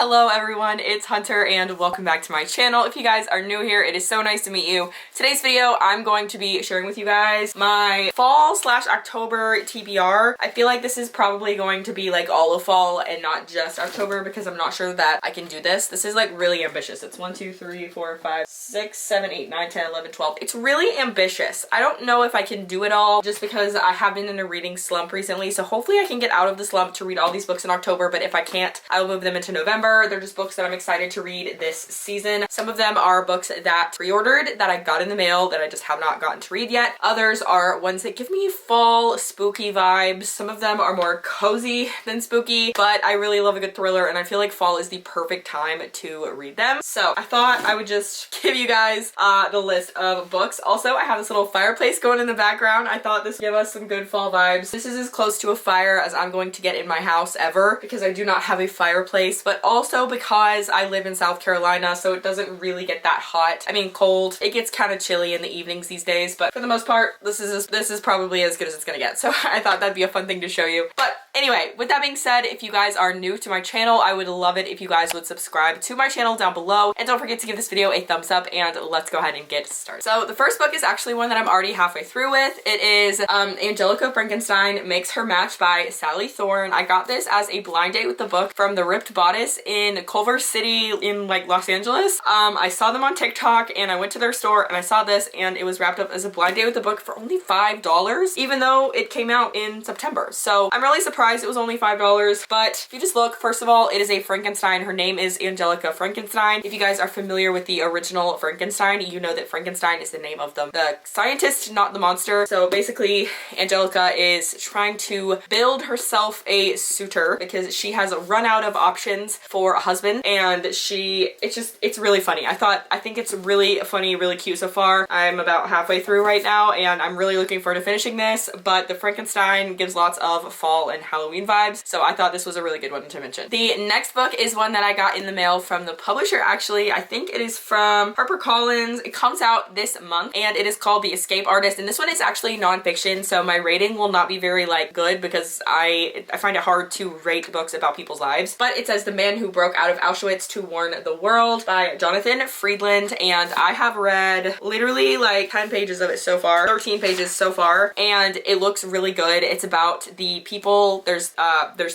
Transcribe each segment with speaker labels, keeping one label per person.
Speaker 1: Hello everyone, it's Hunter and welcome back to my channel. If you guys are new here, it is so nice to meet you. Today's video, I'm going to be sharing with you guys my fall/October TBR. I feel like this is probably going to be like all of fall and not just October because I'm not sure that I can do this. This is like really ambitious. It's 1, 2, 3, 4, 5, 6, 7, 8, 9, 10, 11, 12. It's really ambitious. I don't know if I can do it all just because I have been in a reading slump recently. So hopefully I can get out of the slump to read all these books in October, but if I can't, I will move them into November. They're just books that I'm excited to read this season. Some of them are books that pre-ordered that I got in the mail that I just have not gotten to read yet. Others are ones that give me fall spooky vibes. Some of them are more cozy than spooky, but I really love a good thriller and I feel like fall is the perfect time to read them. So I thought I would just give you guys the list of books. Also, I have this little fireplace going in the background. I thought this would give us some good fall vibes. This is as close to a fire as I'm going to get in my house ever because I do not have a fireplace, but also because I live in South Carolina, so it doesn't really get that hot. I mean, cold. It gets kind of chilly in the evenings these days, but for the most part, this is probably as good as it's gonna get. So I thought that'd be a fun thing to show you. But anyway, with that being said, if you guys are new to my channel, I would love it if you guys would subscribe to my channel down below. And don't forget to give this video a thumbs up and let's go ahead and get started. So the first book is actually one that I'm already halfway through with. It is Angelica Frankenstein Makes Her Match by Sally Thorne. I got this as a blind date with the book from the Ripped Bodice in Culver City in like Los Angeles. I saw them on TikTok and I went to their store and I saw this and it was wrapped up as a blind date with the book for only $5, even though it came out in September. So I'm really surprised it was only $5, but if you just look, first of all, it is a Frankenstein. Her name is Angelica Frankenstein. If you guys are familiar with the original Frankenstein, you know that Frankenstein is the name of the scientist, not the monster. So basically, Angelica is trying to build herself a suitor because she has run out of options for a husband, and it's really funny. I think it's really funny, really cute so far. I'm about halfway through right now and I'm really looking forward to finishing this, but the Frankenstein gives lots of fall and Halloween vibes, so I thought this was a really good one to mention. The next book is one that I got in the mail from the publisher actually. I think it is from HarperCollins. It comes out this month and it is called The Escape Artist, and this one is actually nonfiction, so my rating will not be very like good because I find it hard to rate books about people's lives, but it says The Man Who Broke Out of Auschwitz to Warn the World by Jonathan Friedland, and I have read literally like 10 pages of it so far, 13 pages so far, and it looks really good. It's about the people, there's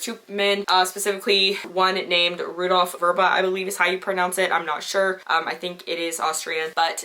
Speaker 1: two men, specifically one named Rudolf Verba, I believe is how you pronounce it. I'm not sure. I think it is Austrian, but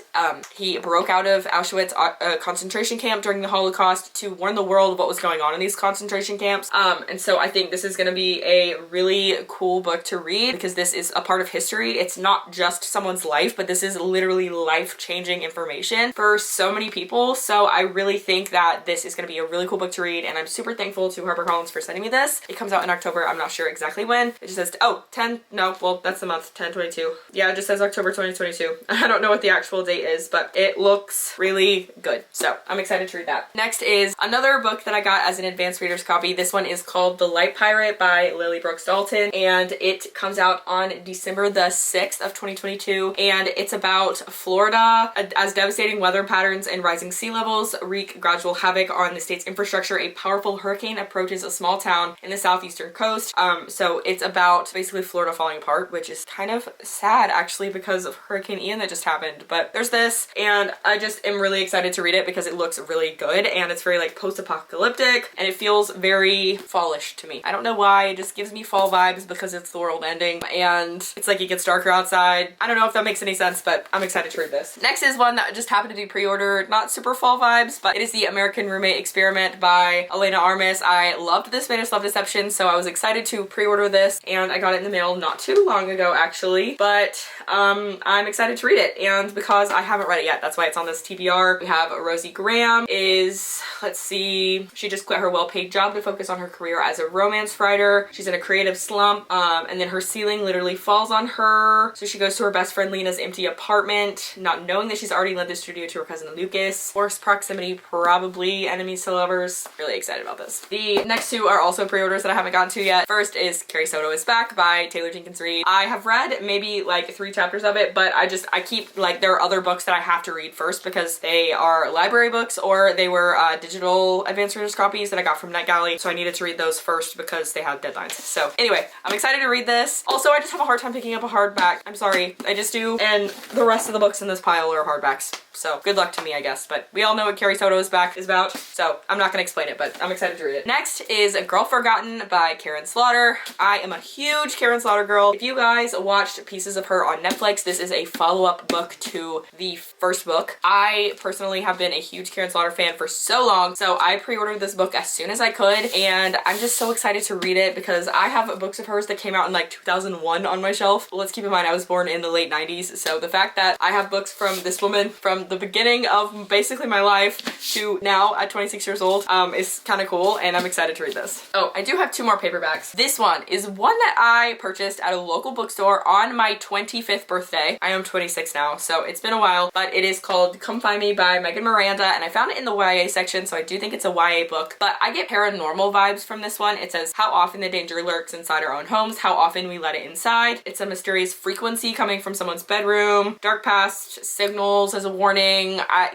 Speaker 1: he broke out of Auschwitz concentration camp during the Holocaust to warn the world of what was going on in these concentration camps. And so I think this is going to be a really cool book to read because this is a part of history. It's not just someone's life, but this is literally life-changing information for so many people. So I really think that this is going to be a really cool book to read, and I'm super thankful to HarperCollins for sending me this. It comes out in October. I'm not sure exactly when. It just says, oh, 10, no, well, that's the month, 10/22. Yeah, it just says October 2022. I don't know what the actual date is, but it looks really good. So I'm excited to read that. Next is another book that I got as an advanced reader's copy. This one is called The Light Pirate by Lily Brooks Dalton, and it comes out on December the 6th of 2022, and it's about Florida as devastating weather patterns and rising sea levels wreak gradual havoc on the state's infrastructure. A powerful hurricane approaches a small town in the southeastern coast. So it's about basically Florida falling apart, which is kind of sad actually because of Hurricane Ian that just happened. But there's this, and I just am really excited to read it because it looks really good and it's very like post-apocalyptic and it feels very fallish to me. I don't know why, it just gives me fall vibes because it's the world ending and it's like it gets darker outside. I don't know if that makes any sense, but I'm excited to read this. Next is one that just happened to be pre-ordered, not super fall vibes, but it is The American Roommate Experiment by Elena Armis. I loved The Spanish Love Deception, so I was excited to pre-order this and I got it in the mail not too long ago actually, but I'm excited to read it, and because I haven't read it yet, that's why it's on this TBR. We have Rosie Graham is, let's see, she just quit her well-paid job to focus on her career as a romance writer. She's in a creative slump, and then her ceiling literally falls on her, so she goes to her best friend Lena's empty apartment, not knowing that she's already lent the studio to her cousin Lucas. Forced proximity, probably enemies to lovers. Really excited about this. The next two are also pre-orders that I haven't gotten to yet. First is Carrie Sotos is Back by Taylor Jenkins Reid. I have read maybe like 3 chapters of it, but I keep like, there are other books that I have to read first because they are library books or they were digital advanced readers copies that I got from NetGalley, so I needed to read those first because they had deadlines. So anyway, I'm excited to read this. Also, I just have a hard time picking up a hardback. I'm sorry, I just do. And the rest of the books in this pile are hardbacks. So good luck to me, I guess. But we all know what Carrie Sotos' back is about, so I'm not gonna explain it, but I'm excited to read it. Next is A Girl Forgotten by Karen Slaughter. I am a huge Karen Slaughter girl. If you guys watched pieces of her on Netflix, this is a follow-up book to the first book. I personally have been a huge Karen Slaughter fan for so long, so I pre-ordered this book as soon as I could, and I'm just so excited to read it because I have books of hers that came out in like 2001 on my shelf. Let's keep in mind I was born in the late 90s, so the fact that I have books from this woman from the beginning of basically my life to now at 26 years old is kind of cool, and I'm excited to read this. Oh, I do have 2 more paperbacks. This one is one that I purchased at a local bookstore on my 25th birthday. I am 26 now, so it's been a while, but it is called Come Find Me by Megan Miranda, and I found it in the YA section, so I do think it's a YA book, but I get paranormal vibes from this one. It says, how often the danger lurks inside our own homes, how often we let it inside. It's a mysterious frequency coming from someone's bedroom, dark past signals as a warning,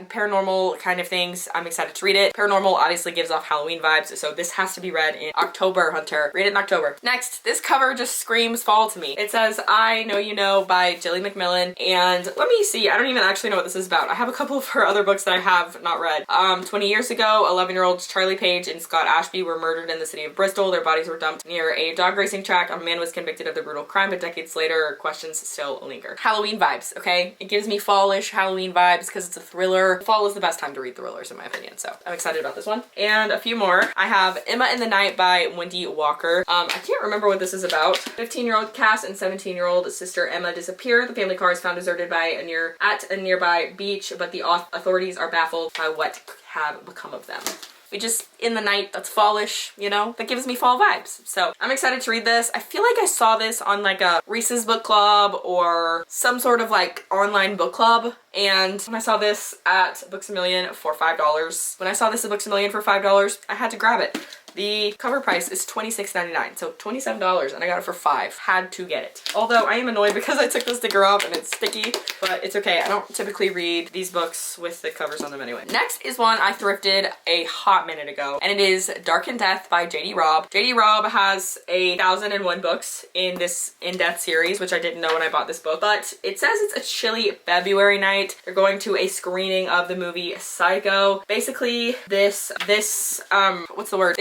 Speaker 1: paranormal kind of things. I'm excited to read it. Paranormal obviously gives off Halloween vibes, so this has to be read in October, Hunter. Read it in October. Next, this cover just screams fall to me. It says I Know You Know by Jilly McMillan, and let me see, I don't even actually know what this is about. I have a couple of her other books that I have not read. 20 years ago, 11-year-olds Charlie Page and Scott Ashby were murdered in the city of Bristol. Their bodies were dumped near a dog racing track. A man was convicted of the brutal crime, but decades later, questions still linger. Halloween vibes, okay? It gives me fallish Halloween vibes because it's a thriller. Fall is the best time to read thrillers in my opinion, so I'm excited about this one. And a few more. I have Emma in the Night by Wendy Walker. I can't remember what this is about. 15-year-old Cass and 17-year-old sister Emma disappear. The family car is found deserted by at a nearby beach, but the authorities are baffled by what have become of them. We just, in the night, that's fallish, you know? That gives me fall vibes. So I'm excited to read this. I feel like I saw this on like a Reese's book club or some sort of like online book club. And when I saw this at Books A Million for $5, when I saw this at Books A Million for $5, I had to grab it. The cover price is $26.99, so $27, and I got it for $5. Had to get it. Although I am annoyed because I took the sticker off and it's sticky, but it's okay. I don't typically read these books with the covers on them anyway. Next is one I thrifted a hot minute ago, and it is Dark in Death by J.D. Robb. J.D. Robb has 1,001 books in this In Death series, which I didn't know when I bought this book, but it says it's a chilly February night. They're going to a screening of the movie Psycho. Basically, what's the word?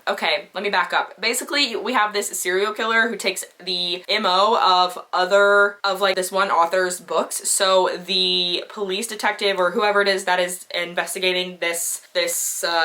Speaker 1: Okay, let me back up. Basically, we have this serial killer who takes the MO of like this one author's books. So the police detective or whoever it is that is investigating this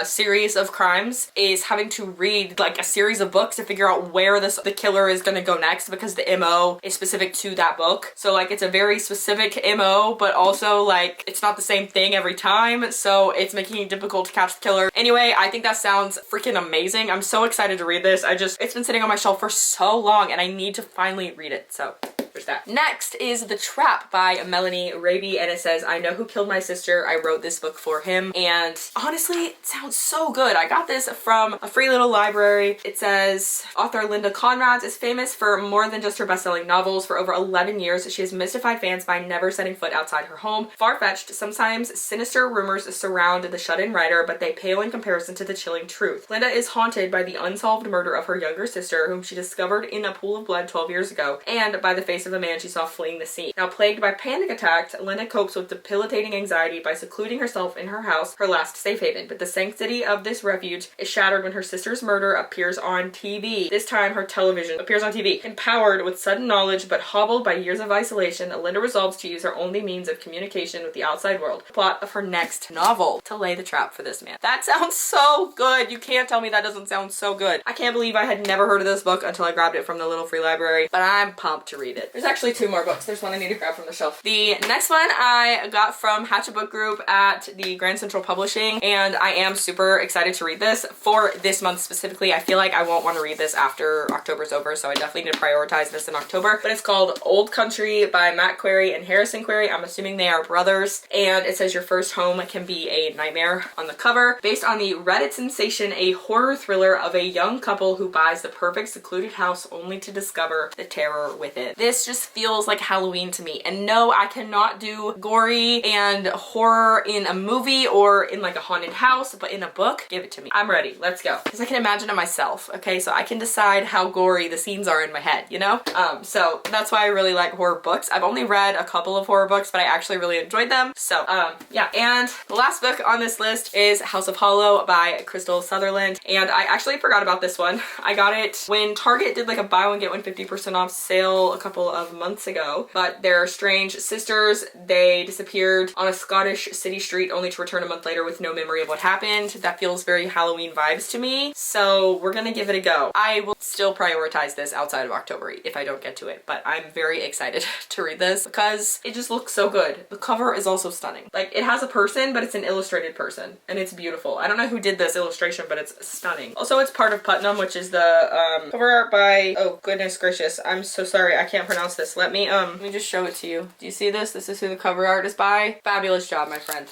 Speaker 1: series of crimes is having to read like a series of books to figure out where the killer is gonna go next, because the MO is specific to that book. So like it's a very specific MO, but also like it's not the same thing every time. So it's making it difficult to catch the killer. Anyway, I think that sounds freaking amazing. I'm so excited to read this. It's been sitting on my shelf for so long and I need to finally read it. So there's that. Next is The Trap by Melanie Raby, and it says, I know who killed my sister. I wrote this book for him. And honestly, it sounds so good. I got this from a free little library. It says, author Linda Conrads is famous for more than just her best-selling novels. For over 11 years, she has mystified fans by never setting foot outside her home. Far-fetched, sometimes sinister rumors surround the shut-in writer, but they pale in comparison to the chilling truth. Linda is haunted by the unsolved murder of her younger sister, whom she discovered in a pool of blood 12 years ago, and by the face of a man she saw fleeing the scene. Now plagued by panic attacks, Linda copes with debilitating anxiety by secluding herself in her house, her last safe haven. But the sanctity of this refuge is shattered when her sister's murder appears on TV. This time her television appears on TV. Empowered with sudden knowledge but hobbled by years of isolation, Linda resolves to use her only means of communication with the outside world, the plot of her next novel, to lay the trap for this man. That sounds so good. You can't tell me that doesn't sound so good. I can't believe I had never heard of this book until I grabbed it from the little free library, but I'm pumped to read it. There's actually 2 more books. There's one I need to grab from the shelf. The next one I got from Hatchet Book Group at the Grand Central Publishing, and I am super excited to read this for this month specifically. I feel like I won't want to read this after October's over, so I definitely need to prioritize this in October. But it's called Old Country by Matt Query and Harrison Query. I'm assuming they are brothers, and it says your first home can be a nightmare on the cover. Based on the Reddit sensation, a horror thriller of a young couple who buys the perfect secluded house only to discover the terror within. This this just feels like Halloween to me. And no, I cannot do gory and horror in a movie or in like a haunted house, but in a book, give it to me. I'm ready. Let's go. Because I can imagine it myself, okay? So I can decide how gory the scenes are in my head, you know? So that's why I really like horror books. I've only read a couple of horror books, but I actually really enjoyed them. So yeah, and the last book on this list is House of Hollow by Crystal Sutherland. And I actually forgot about this one. I got it when Target did like a buy one get one 50% off sale a couple of months ago. But they're strange sisters. They disappeared on a Scottish city street only to return a month later with no memory of what happened. That feels very Halloween vibes to me. So we're gonna give it a go. I will still prioritize this outside of October if I don't get to it, but I'm very excited to read this because it just looks so good. The cover is also stunning. Like, it has a person, but it's an illustrated person and it's beautiful. I don't know who did this illustration, but it's stunning. Also, it's part of Putnam, which is the cover art by, oh goodness gracious, I'm so sorry, I can't pronounce this. Let me just show it to you. Do you see this? This is who the cover art is by. Fabulous job, my friend.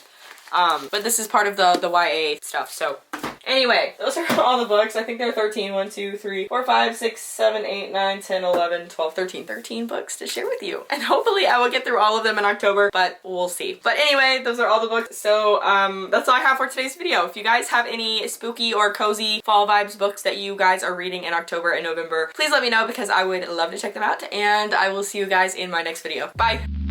Speaker 1: But this is part of the YA stuff, so anyway, those are all the books. I think there are 13. 1, 2, 3, 4, 5, 6, 7, 8, 9, 10, 11, 12, 13. 13 books to share with you. And hopefully I will get through all of them in October, but we'll see. But anyway, those are all the books. So that's all I have for today's video. If you guys have any spooky or cozy fall vibes books that you guys are reading in October and November, please let me know because I would love to check them out. And I will see you guys in my next video. Bye!